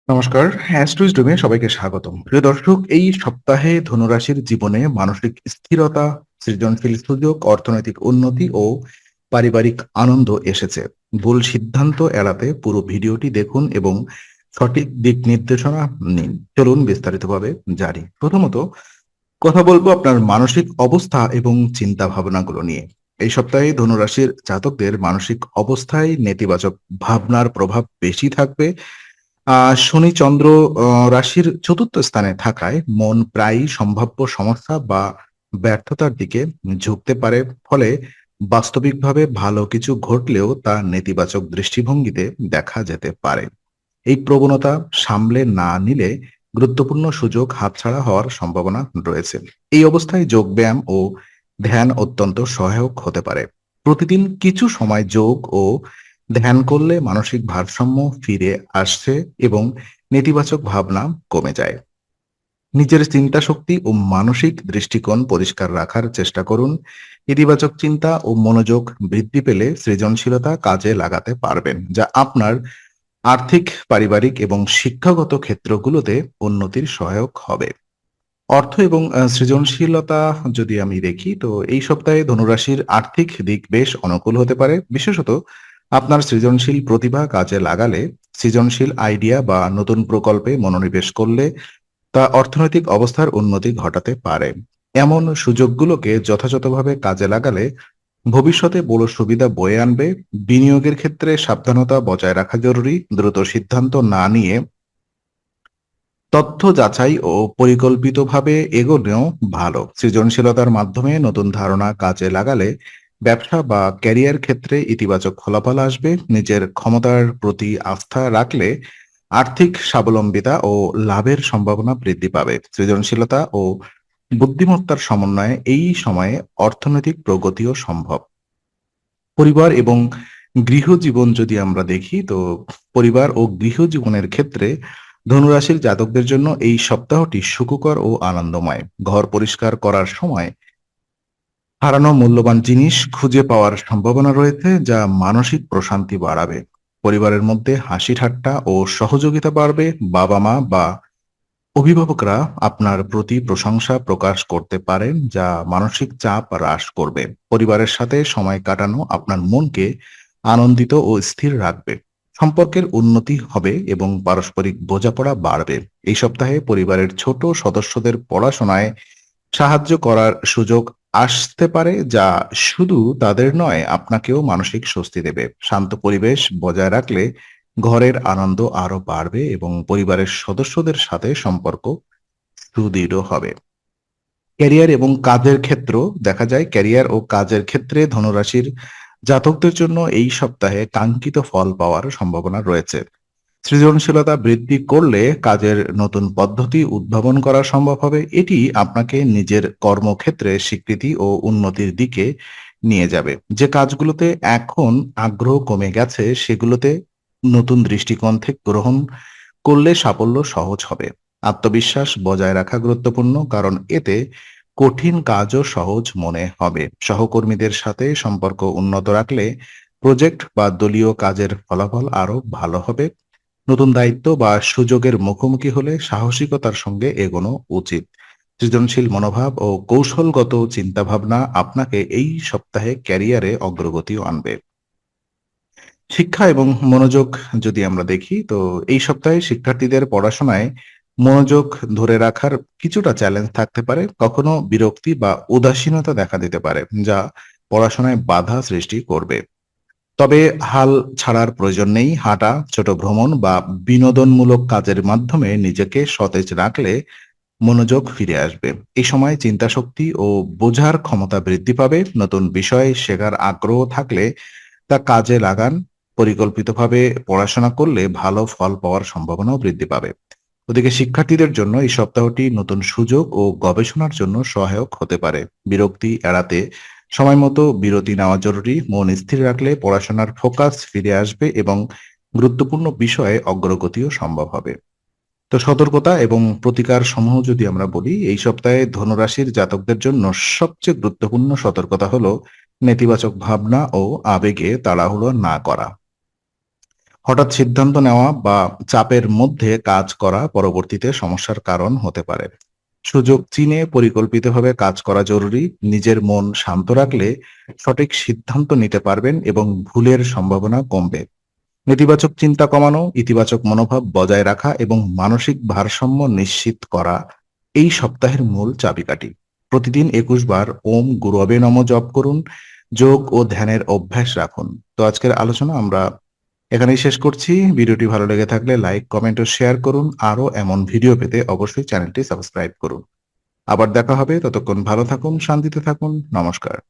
নমস্কার, অ্যাস্ট্রোইজডমে সবাইকে স্বাগতম। প্রিয় দর্শক, এই সপ্তাহে ধনুরাশির জীবনে মানসিক স্থিরতা, সৃজনশীল সুযোগ, অর্থনৈতিক উন্নতি ও পারিবারিক আনন্দ এসেছে। ভুল সিদ্ধান্ত এড়াতে পুরো ভিডিওটি দেখুন এবং সঠিক দিক নির্দেশনা নিন। চলুন বিস্তারিতভাবে জানি। প্রথমত কথা বলবো আপনার মানসিক অবস্থা এবং চিন্তা ভাবনাগুলো নিয়ে। এই সপ্তাহে ধনুরাশির জাতকদের মানসিক অবস্থায় নেতিবাচক ভাবনার প্রভাব বেশি থাকবে। শনি চন্দ্র রাশির চতুর্থ স্থানে থাকায় মন প্রায়ই সম্ভাব্য সমস্যা বা ব্যর্থতার দিকে ঝুঁকতে পারে। ফলে বাস্তবিকভাবে ভালো কিছু ঘটলেও তা নেতিবাচক দৃষ্টিভঙ্গিতে দেখা যেতে পারে। এই প্রবণতা সামলে না নিলে গুরুত্বপূর্ণ সুযোগ হাতছাড়া হওয়ার সম্ভাবনা রয়েছে। এই অবস্থায় যোগব্যায়াম ও ধ্যান অত্যন্ত সহায়ক হতে পারে। প্রতিদিন কিছু সময় যোগ ও ধ্যান করলে মানসিক ভারসাম্য ফিরে আসছে এবং নেতিবাচক ভাবনা কমে যায়। নিজের চিন্তা শক্তি ও মানসিক দৃষ্টিকোণ পরিষ্কার রাখার চেষ্টা করুন। ইতিবাচক চিন্তা ও মনোযোগ বৃদ্ধি পেলে সৃজনশীলতা কাজে লাগাতে পারবেন, যা আপনার আর্থিক, পারিবারিক এবং শিক্ষাগত ক্ষেত্রগুলোতে উন্নতির সহায়ক হবে। অর্থ এবং সৃজনশীলতা যদি আমি দেখি, তো এই সপ্তাহে ধনুরাশির আর্থিক দিক বেশ অনুকূল হতে পারে। বিশেষত আপনার সৃজনশীল প্রতিভা কাজে লাগালে, সৃজনশীল আইডিয়া বা নতুন প্রকল্পে মনোনিবেশ করলে তা অর্থনৈতিক অবস্থার উন্নতি ঘটাতে পারে। এমন সুযোগগুলোকে যথাযথভাবে কাজে লাগালে ভবিষ্যতে বড় সুবিধা বয়ে আনবে। বিনিয়োগের ক্ষেত্রে সাবধানতা বজায় রাখা জরুরি। দ্রুত সিদ্ধান্ত না নিয়ে তথ্য যাচাই ও পরিকল্পিতভাবে এগোনো ভালো। সৃজনশীলতার মাধ্যমে নতুন ধারণা কাজে লাগালে ব্যবসা বা ক্যারিয়ার ক্ষেত্রে ইতিবাচক ফলাফল আসবে। নিজের ক্ষমতার প্রতি আস্থা রাখলে আর্থিক স্বাবলম্বিতা ও লাভের সম্ভাবনা বৃদ্ধি পাবে। সৃজনশীলতা ও বুদ্ধিমত্তার সমন্বয়ে এই সময়ে অর্থনৈতিক প্রগতিও সম্ভব। পরিবার এবং গৃহজীবন যদি আমরা দেখি, তো পরিবার ও গৃহজীবনের ক্ষেত্রে ধনুরাশির জাতকদের জন্য এই সপ্তাহটি সুখকর ও আনন্দময়। ঘর পরিষ্কার করার সময় হারানো মূল্যবান জিনিস খুঁজে পাওয়ার সম্ভাবনা রয়েছে, যা মানসিক প্রশান্তি বাড়াবে। পরিবারের মধ্যে হাসি ঠাট্টা ও সহযোগিতা বাড়বে। বাবা মা বা অভিভাবকরা আপনার প্রতি প্রশংসা প্রকাশ করতে পারেন, যা মানসিক চাপ হ্রাস করবে। পরিবারের সাথে সময় কাটানো আপনার মনকে আনন্দিত ও স্থির রাখবে। সম্পর্কের উন্নতি হবে এবং পারস্পরিক বোঝাপড়া বাড়বে। এই সপ্তাহে পরিবারের ছোট সদস্যদের পড়াশোনায় সাহায্য করার সুযোগ আসতে পারে, যা শুধু তাদের নয়, আপনাকেও মানসিক স্বস্তি দেবে। শান্ত পরিবেশ বজায় রাখলে ঘরের আনন্দ আরো বাড়বে এবং পরিবারের সদস্যদের সাথে সম্পর্ক সুদৃঢ় হবে। ক্যারিয়ার এবং কাজের ক্ষেত্র দেখা যায়, ক্যারিয়ার ও কাজের ক্ষেত্রে ধনুরাশির জাতকদের জন্য এই সপ্তাহে কাঙ্ক্ষিত ফল পাওয়ার সম্ভাবনা রয়েছে। সৃজনশীলতা বৃদ্ধি করলে কাজের নতুন পদ্ধতি উদ্ভাবন করা সম্ভব হবে। এটি আপনাকে নিজের কর্মক্ষেত্রে স্বীকৃতি ও উন্নতির দিকে নিয়ে যাবে। যে কাজগুলোতে এখন আগ্রহ কমে গেছে, সেগুলোতে নতুন দৃষ্টিকোণ থেকে গ্রহণ করলে সাফল্য সহজ হবে। আত্মবিশ্বাস বজায় রাখা গুরুত্বপূর্ণ, কারণ এতে কঠিন কাজও সহজ মনে হবে। সহকর্মীদের সাথে সম্পর্ক উন্নত রাখলে প্রজেক্ট বা দলীয় কাজের ফলাফল আরো ভালো হবে। নতুন দায়িত্ব বা সুযোগের মুখোমুখি হলে সাহসিকতার সঙ্গে এগোনো উচিত। সৃজনশীল মনোভাব ও কৌশলগত চিন্তাভাবনা আপনাকে এই সপ্তাহে ক্যারিয়ারে অগ্রগতিও আনবে। শিক্ষা এবং মনোযোগ যদি আমরা দেখি, তো এই সপ্তাহে শিক্ষার্থীদের পড়াশোনায় মনোযোগ ধরে রাখার কিছুটা চ্যালেঞ্জ থাকতে পারে। কখনো বিরক্তি বা উদাসীনতা দেখা দিতে পারে, যা পড়াশোনায় বাধা সৃষ্টি করবে। তবে হাল ছাড়ার প্রয়োজন নেই। হাঁটা, ছোট ভ্রমণ বা বিনোদনমূলক কাজের মাধ্যমে নিজেকে সতেজ রাখলে মনোযোগ ফিরে আসবে। এই সময় চিন্তাশক্তি ও বোঝার ক্ষমতা বৃদ্ধি পাবে। নতুন বিষয় শেখার আগ্রহ থাকলে তা কাজে লাগান। পরিকল্পিতভাবে পড়াশোনা করলে ভালো ফল পাওয়ার সম্ভাবনাও বৃদ্ধি পাবে। ওদিকে শিক্ষার্থীদের জন্য এই সপ্তাহটি নতুন সুযোগ ও গবেষণার জন্য সহায়ক হতে পারে। বিরক্তি এড়াতে সময় মতো বিরতি নেওয়া জরুরি। মন স্থির রাখলে পড়াশোনার ফোকাস ফিরে আসবে এবং গুরুত্বপূর্ণ বিষয়ে অগ্রগতিও সম্ভব হবে। তো সতর্কতা এবং প্রতিকার সমূহ যদি আমরা বলি, এই সপ্তাহে ধনুরাশির জাতকদের জন্য সবচেয়ে গুরুত্বপূর্ণ সতর্কতা হলো নেতিবাচক ভাবনা ও আবেগে তাড়াহুড়ো না করা। হঠাৎ সিদ্ধান্ত নেওয়া বা চাপের মধ্যে কাজ করা পরবর্তীতে সমস্যার কারণ হতে পারে। সুযোগ চিনে পরিকল্পিতভাবে কাজ করা জরুরি। নিজের মন শান্ত রাখলে সঠিক সিদ্ধান্ত নিতে পারবেন এবং ভুলের সম্ভাবনা কমবে। নেতিবাচক চিন্তা কমানো, ইতিবাচক মনোভাব বজায় রাখা এবং মানসিক ভারসাম্য নিশ্চিত করা এই সপ্তাহের মূল চাবিকাঠি। প্রতিদিন ২১ বার ওম গুরবে নমঃ জপ করুন। যোগ ও ধ্যানের অভ্যাস রাখুন। তো আজকের আলোচনা আমরা এখানেই শেষ করছি। ভিডিওটি ভালো লেগে থাকলে লাইক, কমেন্ট ও শেয়ার করুন। আরো এমন ভিডিও পেতে অবশ্যই চ্যানেলটি সাবস্ক্রাইব করুন। আবার দেখা হবে। ততক্ষণ ভালো থাকুন, শান্তিতে থাকুন। নমস্কার।